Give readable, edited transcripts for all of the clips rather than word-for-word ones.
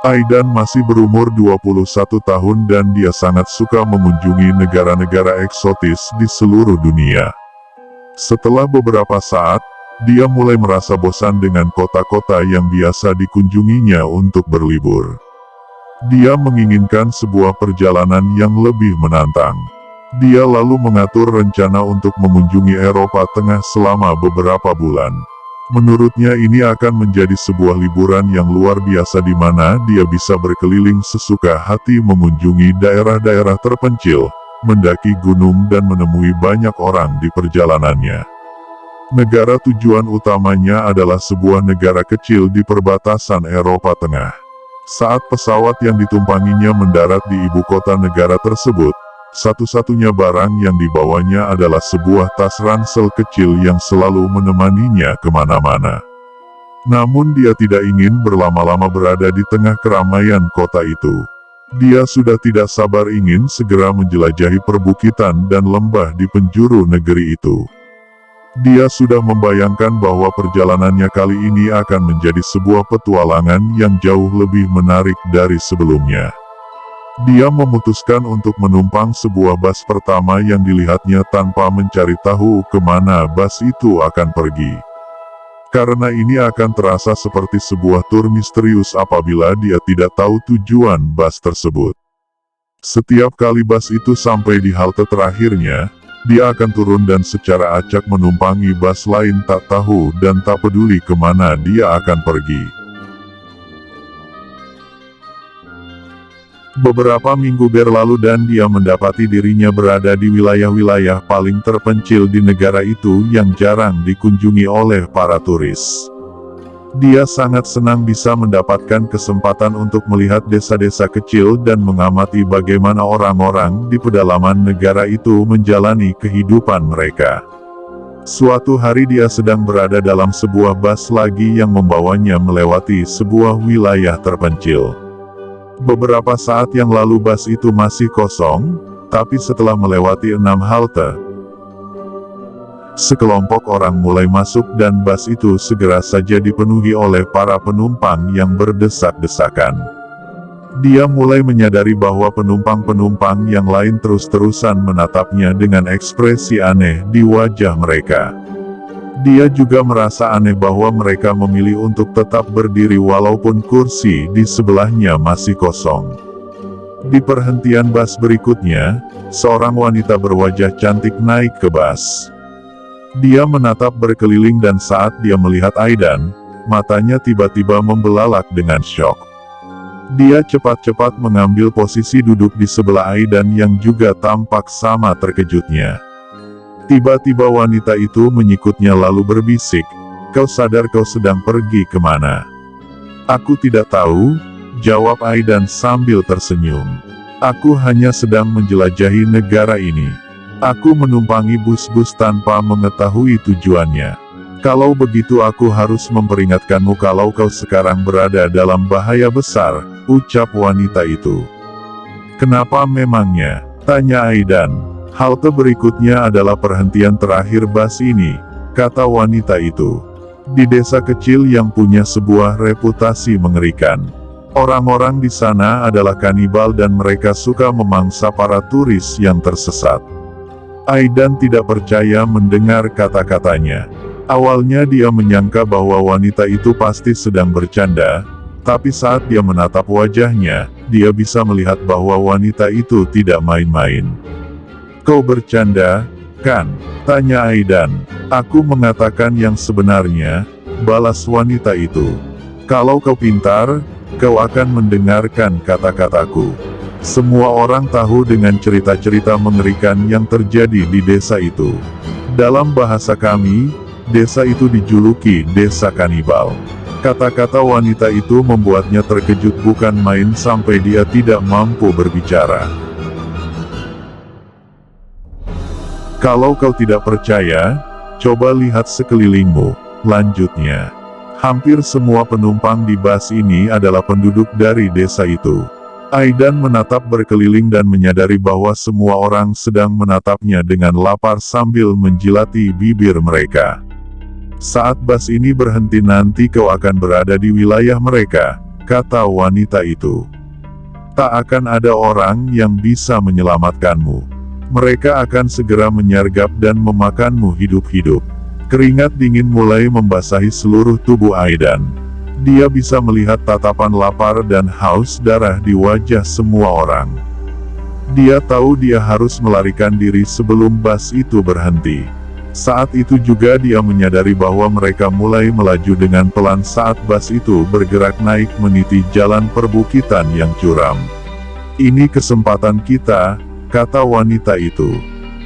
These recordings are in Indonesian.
Aidan masih berumur 21 tahun dan dia sangat suka mengunjungi negara-negara eksotis di seluruh dunia. Setelah beberapa saat, dia mulai merasa bosan dengan kota-kota yang biasa dikunjunginya untuk berlibur. Dia menginginkan sebuah perjalanan yang lebih menantang. Dia lalu mengatur rencana untuk mengunjungi Eropa Tengah selama beberapa bulan. Menurutnya ini akan menjadi sebuah liburan yang luar biasa di mana dia bisa berkeliling sesuka hati mengunjungi daerah-daerah terpencil, mendaki gunung dan menemui banyak orang di perjalanannya. Negara tujuan utamanya adalah sebuah negara kecil di perbatasan Eropa Tengah. Saat pesawat yang ditumpanginya mendarat di ibu kota negara tersebut, satu-satunya barang yang dibawanya adalah sebuah tas ransel kecil yang selalu menemaninya kemana-mana. Namun dia tidak ingin berlama-lama berada di tengah keramaian kota itu. Dia sudah tidak sabar ingin segera menjelajahi perbukitan dan lembah di penjuru negeri itu. Dia sudah membayangkan bahwa perjalanannya kali ini akan menjadi sebuah petualangan yang jauh lebih menarik dari sebelumnya. Dia memutuskan untuk menumpang sebuah bus pertama yang dilihatnya tanpa mencari tahu kemana bus itu akan pergi. Karena ini akan terasa seperti sebuah tur misterius apabila dia tidak tahu tujuan bus tersebut. Setiap kali bus itu sampai di halte terakhirnya, dia akan turun dan secara acak menumpangi bus lain tak tahu dan tak peduli kemana dia akan pergi. Beberapa minggu berlalu dan dia mendapati dirinya berada di wilayah-wilayah paling terpencil di negara itu yang jarang dikunjungi oleh para turis. Dia sangat senang bisa mendapatkan kesempatan untuk melihat desa-desa kecil dan mengamati bagaimana orang-orang di pedalaman negara itu menjalani kehidupan mereka. Suatu hari dia sedang berada dalam sebuah bus lagi yang membawanya melewati sebuah wilayah terpencil. Beberapa saat yang lalu bus itu masih kosong, tapi setelah melewati 6 halte, sekelompok orang mulai masuk dan bus itu segera saja dipenuhi oleh para penumpang yang berdesak-desakan. Dia mulai menyadari bahwa penumpang-penumpang yang lain terus-terusan menatapnya dengan ekspresi aneh di wajah mereka. Dia juga merasa aneh bahwa mereka memilih untuk tetap berdiri walaupun kursi di sebelahnya masih kosong. Di perhentian bus berikutnya, seorang wanita berwajah cantik naik ke bus. Dia menatap berkeliling dan saat dia melihat Aidan, matanya tiba-tiba membelalak dengan syok. Dia cepat-cepat mengambil posisi duduk di sebelah Aidan yang juga tampak sama terkejutnya. Tiba-tiba wanita itu menyikutnya lalu berbisik, "Kau sadar kau sedang pergi kemana?" "Aku tidak tahu," jawab Aidan sambil tersenyum. "Aku hanya sedang menjelajahi negara ini. Aku menumpangi bus-bus tanpa mengetahui tujuannya. Kalau begitu aku harus memperingatkanmu kalau kau sekarang berada dalam bahaya besar," ucap wanita itu. "Kenapa memangnya?" tanya Aidan. "Halte berikutnya adalah perhentian terakhir bus ini," kata wanita itu. "Di desa kecil yang punya sebuah reputasi mengerikan. Orang-orang di sana adalah kanibal dan mereka suka memangsa para turis yang tersesat." Aidan tidak percaya mendengar kata-katanya. Awalnya dia menyangka bahwa wanita itu pasti sedang bercanda, tapi saat dia menatap wajahnya, dia bisa melihat bahwa wanita itu tidak main-main. "Kau bercanda, kan?" tanya Aidan. "Aku mengatakan yang sebenarnya," balas wanita itu. "Kalau kau pintar, kau akan mendengarkan kata-kataku. Semua orang tahu dengan cerita-cerita mengerikan yang terjadi di desa itu. Dalam bahasa kami, desa itu dijuluki desa kanibal." Kata-kata wanita itu membuatnya terkejut bukan main sampai dia tidak mampu berbicara. "Kalau kau tidak percaya, coba lihat sekelilingmu," lanjutnya. "Hampir semua penumpang di bus ini adalah penduduk dari desa itu." Aidan menatap berkeliling dan menyadari bahwa semua orang sedang menatapnya dengan lapar sambil menjilati bibir mereka. "Saat bus ini berhenti nanti kau akan berada di wilayah mereka," kata wanita itu. Tak akan ada orang yang bisa menyelamatkanmu. Mereka akan segera menyergap dan memakanmu hidup-hidup. Keringat dingin mulai membasahi seluruh tubuh Aidan. Dia bisa melihat tatapan lapar dan haus darah di wajah semua orang. Dia tahu dia harus melarikan diri sebelum bas itu berhenti. Saat itu juga dia menyadari bahwa mereka mulai melaju dengan pelan saat bas itu bergerak naik meniti jalan perbukitan yang curam. Ini kesempatan kita, kata wanita itu.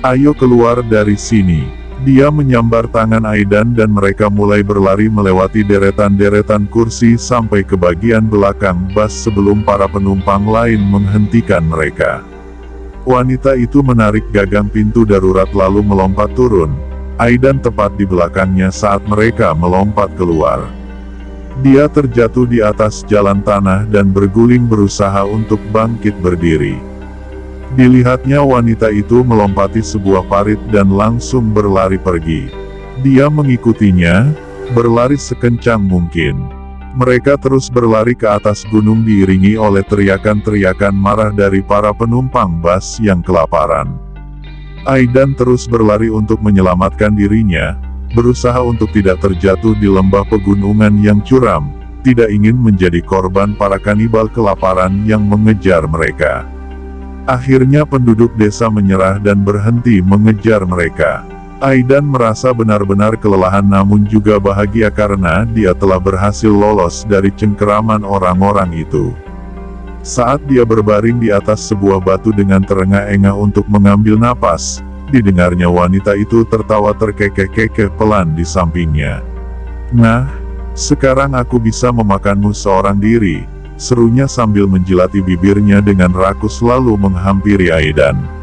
Ayo keluar dari sini. Dia menyambar tangan Aidan dan mereka mulai berlari melewati deretan-deretan kursi sampai ke bagian belakang bas sebelum para penumpang lain menghentikan mereka. Wanita itu menarik gagang pintu darurat lalu melompat turun. Aidan tepat di belakangnya saat mereka melompat keluar. Dia terjatuh di atas jalan tanah dan berguling berusaha untuk bangkit berdiri. Dilihatnya wanita itu melompati sebuah parit dan langsung berlari pergi. Dia mengikutinya, berlari sekencang mungkin. Mereka terus berlari ke atas gunung diiringi oleh teriakan-teriakan marah dari para penumpang bas yang kelaparan. Aidan terus berlari untuk menyelamatkan dirinya, berusaha untuk tidak terjatuh di lembah pegunungan yang curam, tidak ingin menjadi korban para kanibal kelaparan yang mengejar mereka. Akhirnya penduduk desa menyerah dan berhenti mengejar mereka. Aidan merasa benar-benar kelelahan namun juga bahagia karena dia telah berhasil lolos dari cengkeraman orang-orang itu. Saat dia berbaring di atas sebuah batu dengan terengah-engah untuk mengambil napas, didengarnya wanita itu tertawa terkekeh-kekeh pelan di sampingnya. "Nah, sekarang aku bisa memakanmu seorang diri," serunya sambil menjilati bibirnya dengan rakus lalu menghampiri Aidan.